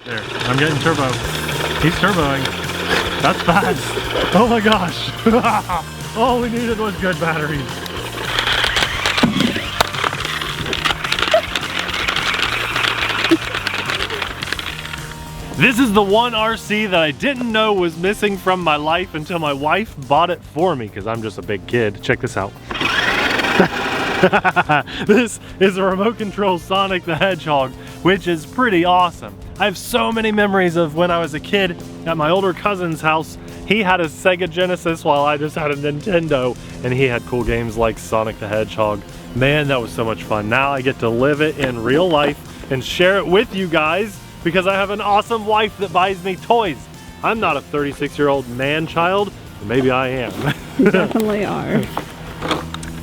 There, I'm getting turbo. He's turboing. That's fast. Oh my gosh. All we needed was good batteries. This is the one RC that I didn't know was missing from my life until my wife bought it for me because I'm just a big kid. Check this out. This is a remote control Sonic the Hedgehog, which is pretty awesome. I have so many memories of when I was a kid at my older cousin's house. He had a Sega Genesis while I just had a Nintendo, and he had cool games like Sonic the Hedgehog. Man, that was so much fun. Now I get to live it in real life and share it with you guys because I have an awesome wife that buys me toys. I'm not a 36-year-old man-child, maybe I am. You definitely are.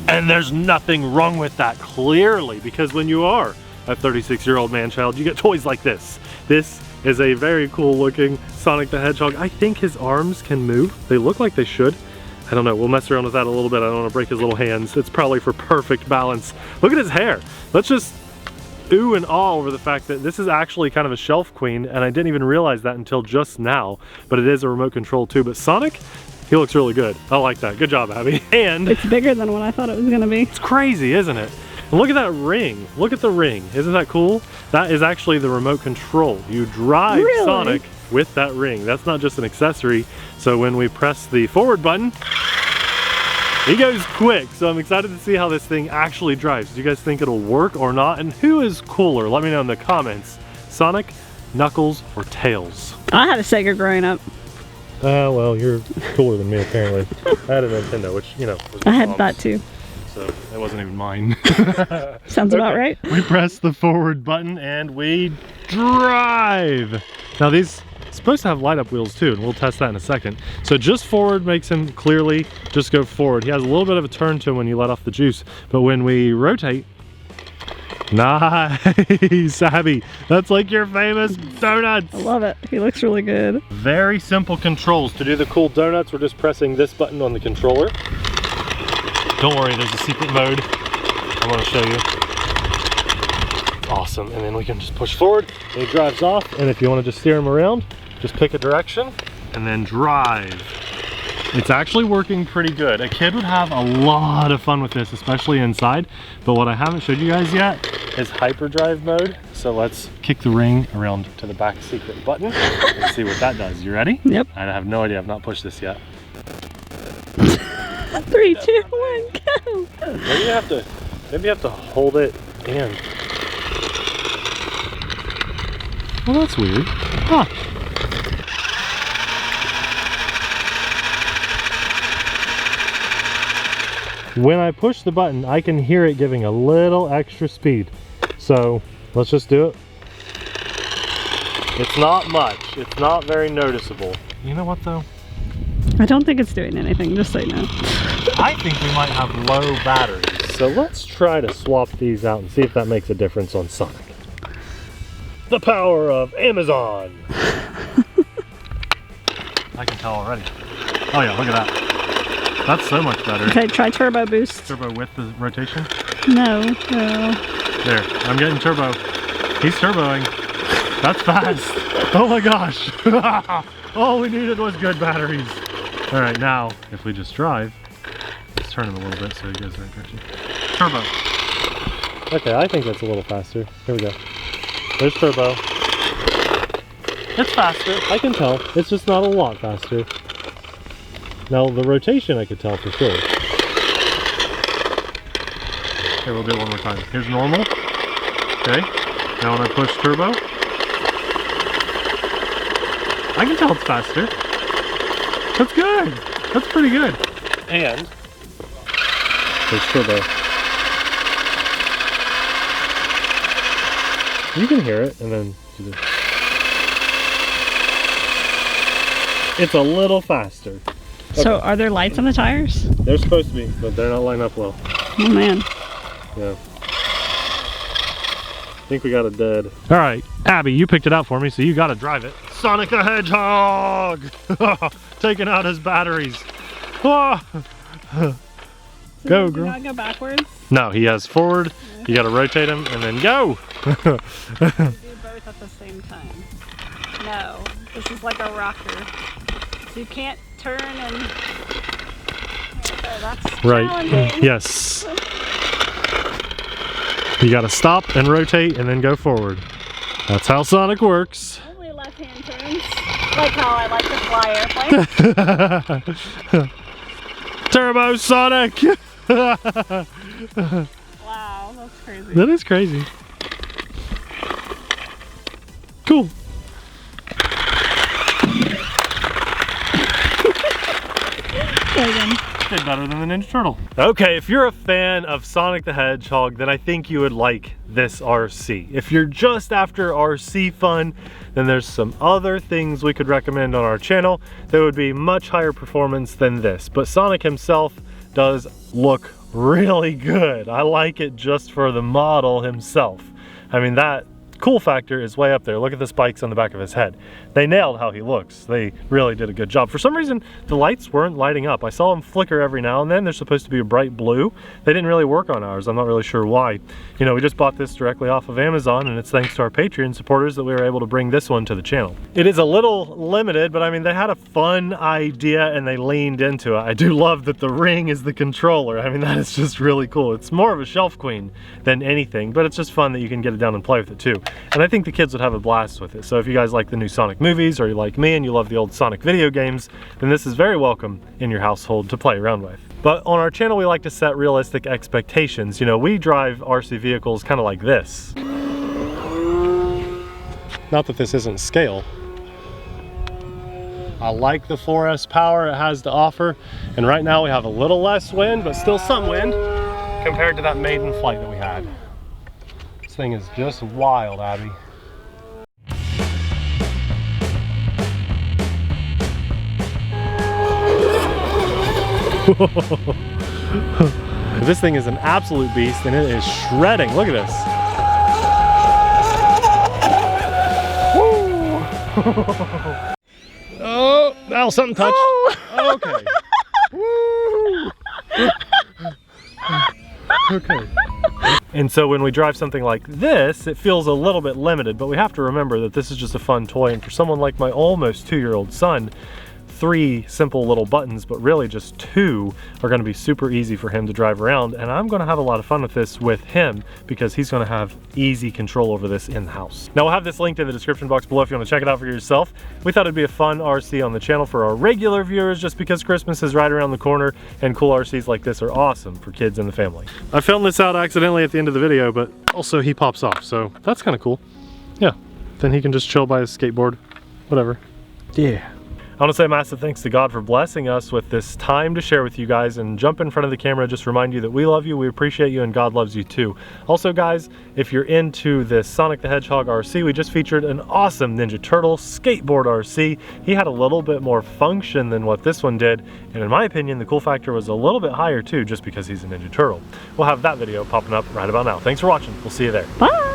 And there's nothing wrong with that, clearly, because when you are a 36-year-old man-child, you get toys like this. This is a very cool looking Sonic the Hedgehog. I think his arms can move. They look like they should. I don't know, we'll mess around with that a little bit. I don't want to break his little hands. It's probably for perfect balance. Look at his hair. Let's just ooh and ah over the fact that this is actually kind of a shelf queen, and I didn't even realize that until just now, but it is a remote control too. But Sonic, he looks really good. I like that. Good job, Abby. And it's bigger than what I thought it was gonna be. It's crazy, isn't it? And look at that ring. Look at the ring. Isn't that cool? That is actually the remote control. You drive Sonic with that ring. That's not just an accessory. So when we press the forward button, he goes quick. So I'm excited to see how this thing actually drives. Do you guys think it'll work or not? And who is cooler? Let me know in the comments. Sonic, Knuckles, or Tails? I had a Sega growing up. Well, you're cooler than me apparently. I had a Nintendo, which, you know, was I had that too. So that wasn't even mine. Sounds about right. We press the forward button and we drive. Now these are supposed to have light up wheels too, and we'll test that in a second. So just forward makes him clearly just go forward. He has a little bit of a turn to him when you let off the juice, but when we rotate, nice, Abby. That's like your famous donuts. I love it. He looks really good. Very simple controls. To do the cool donuts, we're just pressing this button on the controller. Don't worry, there's a secret mode I want to show you. Awesome, and then we can just push forward, and he drives off, and if you want to just steer him around, just pick a direction, and then drive. It's actually working pretty good. A kid would have a lot of fun with this, especially inside, but what I haven't showed you guys yet is Hyperdrive mode. So let's kick the ring around to the back secret button and see what that does. You ready? Yep. I have no idea, I've not pushed this yet. 3, 2, 1, go! Maybe you have to hold it and. Well, that's weird. Huh. When I push the button, I can hear it giving a little extra speed. So let's just do it. It's not much. It's not very noticeable. You know what though? I don't think it's doing anything, just so you know. I think we might have low batteries. So let's try to swap these out and see if that makes a difference on Sonic. The power of Amazon. I can tell already. Oh yeah, look at that. That's so much better. Okay, try turbo boost. Turbo with the rotation? No. There, I'm getting turbo. He's turboing. That's fast. Oh my gosh. All we needed was good batteries. All right, now, if we just drive, let's turn him a little bit so he goes the right direction. Turbo. Okay, I think that's a little faster. Here we go. There's turbo. It's faster, I can tell. It's just not a lot faster. Now, the rotation I could tell for sure. Okay, we'll do it one more time. Here's normal. Okay, now when I push turbo, I can tell it's faster. That's good. That's pretty good. And there's turbo. You can hear it, and then do this. It's a little faster. So are there lights on the tires? They're supposed to be, but they're not lined up well. Oh man. Yeah. I think we got it dead. All right, Abby, you picked it out for me, so you got to drive it. Sonic the Hedgehog! Taking out his batteries. Go, girl. Do you not go backwards? No, he has forward. You got to rotate him and then go. Do both at the same time. No, this is like a rocker. So you can't turn and... Okay, that's Right. challenging. Yes. You gotta stop and rotate and then go forward. That's how Sonic works. Only left-hand turns. Like how I like to fly airplanes. Turbo Sonic! Wow, that's crazy. That is crazy. Cool. Did better than the Ninja Turtle. Okay, if you're a fan of Sonic the Hedgehog, then I think you would like this RC. If you're just after RC fun, then there's some other things we could recommend on our channel that would be much higher performance than this. But Sonic himself does look really good. I like it just for the model himself. I mean, that cool factor is way up there. Look at the spikes on the back of his head. They nailed how he looks. They really did a good job. For some reason, the lights weren't lighting up. I saw them flicker every now and then. They're supposed to be a bright blue. They didn't really work on ours. I'm not really sure why. You know, we just bought this directly off of Amazon, and it's thanks to our Patreon supporters that we were able to bring this one to the channel. It is a little limited, but I mean, they had a fun idea and they leaned into it. I do love that the ring is the controller. I mean, that is just really cool. It's more of a shelf queen than anything, but it's just fun that you can get it down and play with it too. And I think the kids would have a blast with it. So if you guys like the new Sonic movies, or you like me and you love the old Sonic video games, then this is very welcome in your household to play around with. But on our channel, we like to set realistic expectations. You know, we drive RC vehicles kind of like this. Not that this isn't scale. I like the 4S power it has to offer. And right now we have a little less wind, but still some wind compared to that maiden flight that we had. This thing is just wild, Abby. This thing is an absolute beast and it is shredding. Look at this. Oh, now something touched. Oh. Okay. Woo. Okay. And so when we drive something like this, it feels a little bit limited, but we have to remember that this is just a fun toy, and for someone like my almost 2-year-old son, 3 simple little buttons, but really just 2 are going to be super easy for him to drive around, and I'm going to have a lot of fun with this with him because he's going to have easy control over this in the house. Now we'll have this linked in the description box below if you want to check it out for yourself. We thought it'd be a fun RC on the channel for our regular viewers just because Christmas is right around the corner and cool RCs like this are awesome for kids and the family. I filmed this out accidentally at the end of the video, but also he pops off, so that's kind of cool. Yeah, then he can just chill by his skateboard, whatever. Yeah. I want to say a massive thanks to God for blessing us with this time to share with you guys and jump in front of the camera, just remind you that we love you, we appreciate you, and God loves you too. Also guys, if you're into this Sonic the Hedgehog RC, we just featured an awesome Ninja Turtle skateboard RC. He had a little bit more function than what this one did, and in my opinion, the cool factor was a little bit higher too, just because he's a Ninja Turtle. We'll have that video popping up right about now. Thanks for watching. We'll see you there. Bye!